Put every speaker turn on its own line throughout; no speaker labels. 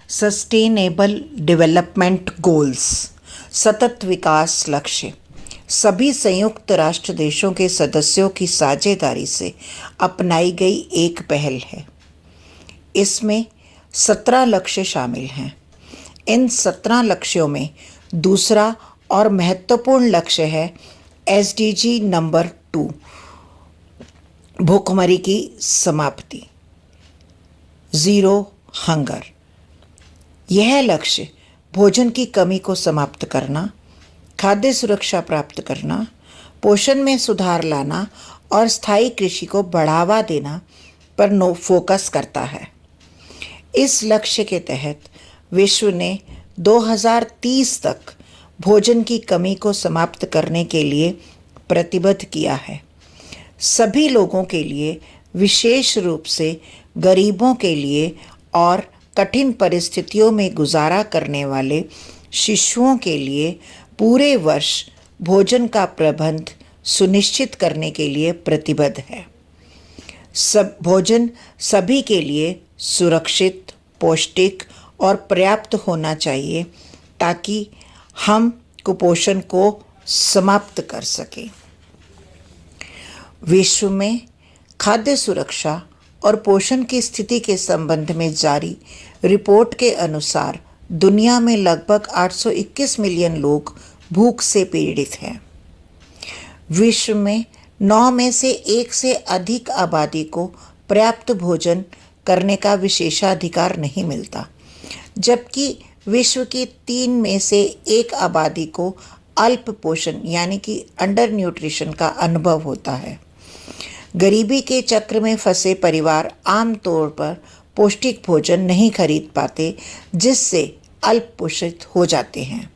Sustainable development goals सतत विकास लक्ष्य सभी संयुक्त राष्ट्र देशों के सदस्यों की साझेदारी से अपनाई गई एक पहल है। इसमें 17 लक्ष्य शामिल हैं। इन 17 लक्ष्यों में दूसरा और महत्वपूर्ण लक्ष्य है SDG नंबर 2, भूखमरी की समाप्ति, ज़ीरो हंगर। यह लक्ष्य भोजन की कमी को समाप्त करना, खाद्य सुरक्षा प्राप्त करना, पोषण में सुधार लाना और स्थायी कृषि को बढ़ावा देना पर फोकस करता है। इस लक्ष्य के तहत विश्व ने 2030 तक भोजन की कमी को समाप्त करने के लिए प्रतिबद्ध किया है। सभी लोगों के लिए, विशेष रूप से गरीबों के लिए और कठिन परिस्थितियों में गुजारा करने वाले शिशुओं के लिए पूरे वर्ष भोजन का प्रबंध सुनिश्चित करने के लिए प्रतिबद्ध है। भोजन सभी के लिए सुरक्षित, पौष्टिक और पर्याप्त होना चाहिए ताकि हम कुपोषण को समाप्त कर सकें। विश्व में खाद्य सुरक्षा और पोषण की स्थिति के संबंध में जारी रिपोर्ट के अनुसार दुनिया में लगभग 821 मिलियन लोग भूख से पीड़ित हैं। विश्व में 9 में से 1 से अधिक आबादी को पर्याप्त भोजन करने का विशेषाधिकार नहीं मिलता, जबकि विश्व की 3 में से 1 आबादी को अल्प पोषण यानी कि अंडर न्यूट्रिशन का अनुभव होता है। गरीबी के चक्र में फंसे परिवार आमतौर पर पौष्टिक भोजन नहीं खरीद पाते, जिससे अल्प पोषित हो जाते हैं।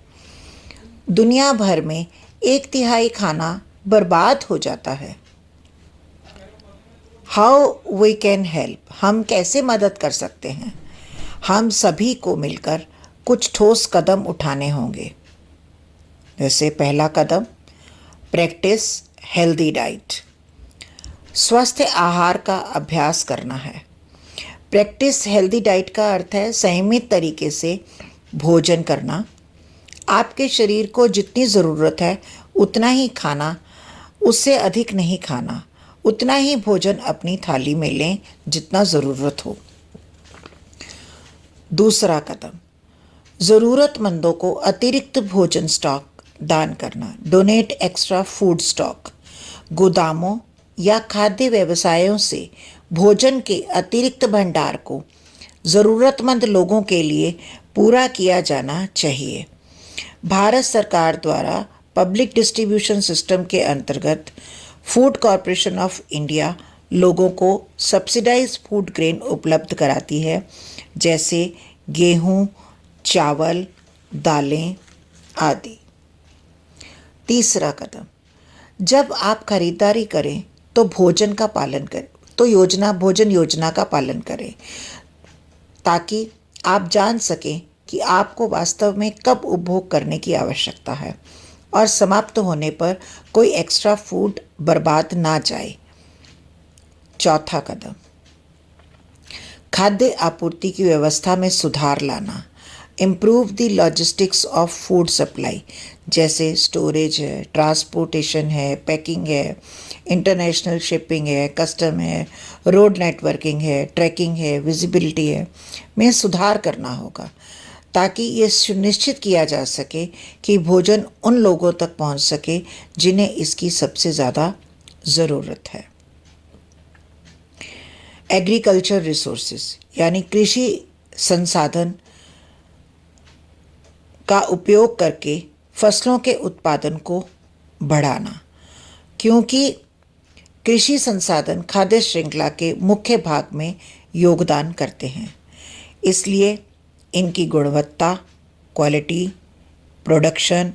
दुनिया भर में 1/3 खाना बर्बाद हो जाता है। हाउ वी कैन हेल्प, हम कैसे मदद कर सकते हैं? हम सभी को मिलकर कुछ ठोस कदम उठाने होंगे। जैसे पहला कदम, प्रैक्टिस हेल्दी डाइट, स्वस्थ आहार का अभ्यास करना है। प्रैक्टिस हेल्दी डाइट का अर्थ है संयमित तरीके से भोजन करना। आपके शरीर को जितनी ज़रूरत है उतना ही खाना, उससे अधिक नहीं खाना। उतना ही भोजन अपनी थाली में लें जितना ज़रूरत हो। दूसरा कदम, ज़रूरतमंदों को अतिरिक्त भोजन स्टॉक दान करना, डोनेट एक्स्ट्रा फूड स्टॉक। गोदामों या खाद्य व्यवसायों से भोजन के अतिरिक्त भंडार को ज़रूरतमंद लोगों के लिए पूरा किया जाना चाहिए। भारत सरकार द्वारा पब्लिक डिस्ट्रीब्यूशन सिस्टम के अंतर्गत फूड कॉरपोरेशन ऑफ इंडिया लोगों को सब्सिडाइज्ड फूड ग्रेन उपलब्ध कराती है, जैसे गेहूं, चावल, दालें आदि। तीसरा कदम, जब आप खरीदारी करें तो भोजन योजना का पालन करें, ताकि आप जान सकें कि आपको वास्तव में कब उपभोग करने की आवश्यकता है और समाप्त होने पर कोई एक्स्ट्रा फूड बर्बाद ना जाए। चौथा कदम, खाद्य आपूर्ति की व्यवस्था में सुधार लाना, improve the logistics of food supply, जैसे स्टोरेज है, ट्रांसपोर्टेशन है, पैकिंग है, इंटरनेशनल शिपिंग है, कस्टम है, रोड नेटवर्किंग है, ट्रैकिंग है, विजिबिलिटी है, में सुधार करना होगा, ताकि ये सुनिश्चित किया जा सके कि भोजन उन लोगों तक पहुंच सके जिन्हें इसकी सबसे ज़्यादा ज़रूरत है। एग्रीकल्चर रिसोर्सेज यानी कृषि संसाधन का उपयोग करके फसलों के उत्पादन को बढ़ाना, क्योंकि कृषि संसाधन खाद्य श्रृंखला के मुख्य भाग में योगदान करते हैं। इसलिए इनकी गुणवत्ता, क्वालिटी, प्रोडक्शन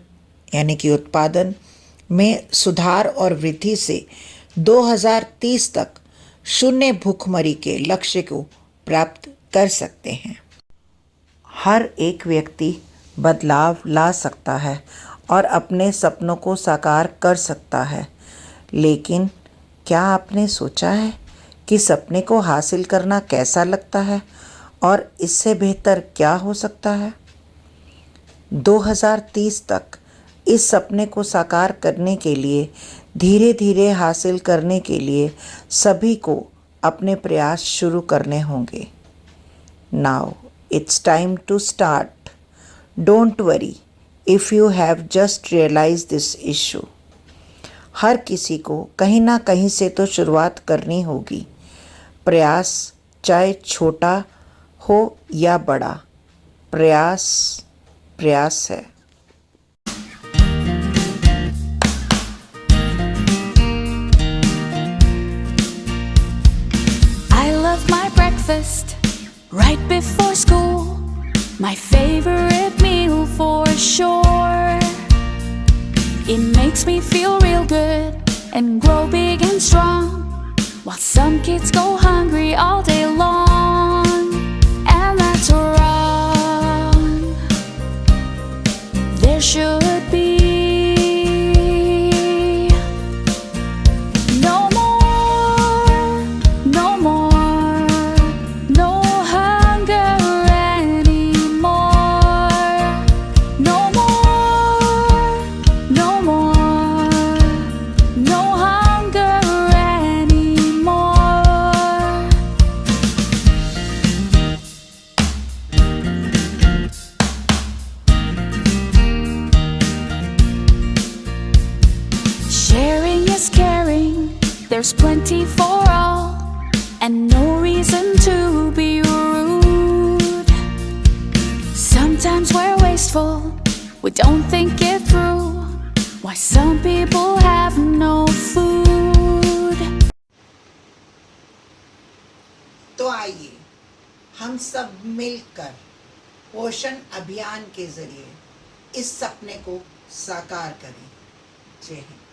यानी कि उत्पादन में सुधार और वृद्धि से 2030 तक शून्य भूखमरी के लक्ष्य को प्राप्त कर सकते हैं। हर एक व्यक्ति बदलाव ला सकता है और अपने सपनों को साकार कर सकता है, लेकिन क्या आपने सोचा है कि सपने को हासिल करना कैसा लगता है और इससे बेहतर क्या हो सकता है? 2030 तक इस सपने को साकार करने के लिए, धीरे धीरे हासिल करने के लिए सभी को अपने प्रयास शुरू करने होंगे। Now it's time to start. Don't worry if you have just realise this issue. हर किसी को कहीं ना कहीं से तो शुरुआत करनी होगी। प्रयास चाहे छोटा हो या बड़ा, प्रयास प्रयास है।
I love my breakfast right before school, my favorite meal for sure. It makes me feel real good and grow big and strong, while some kids go hungry all day long, and that's wrong. There should be no more, no more, no hunger anymore. No more, no more, no hunger anymore. Sharing is caring, there's plenty for all, and no reason to be rude. Sometimes we're wasteful, we don't think it through, why some people have no food.
तो आइए हम सब मिलकर पोषण अभियान के जरिए इस सपने को साकार करें। जय हिंद।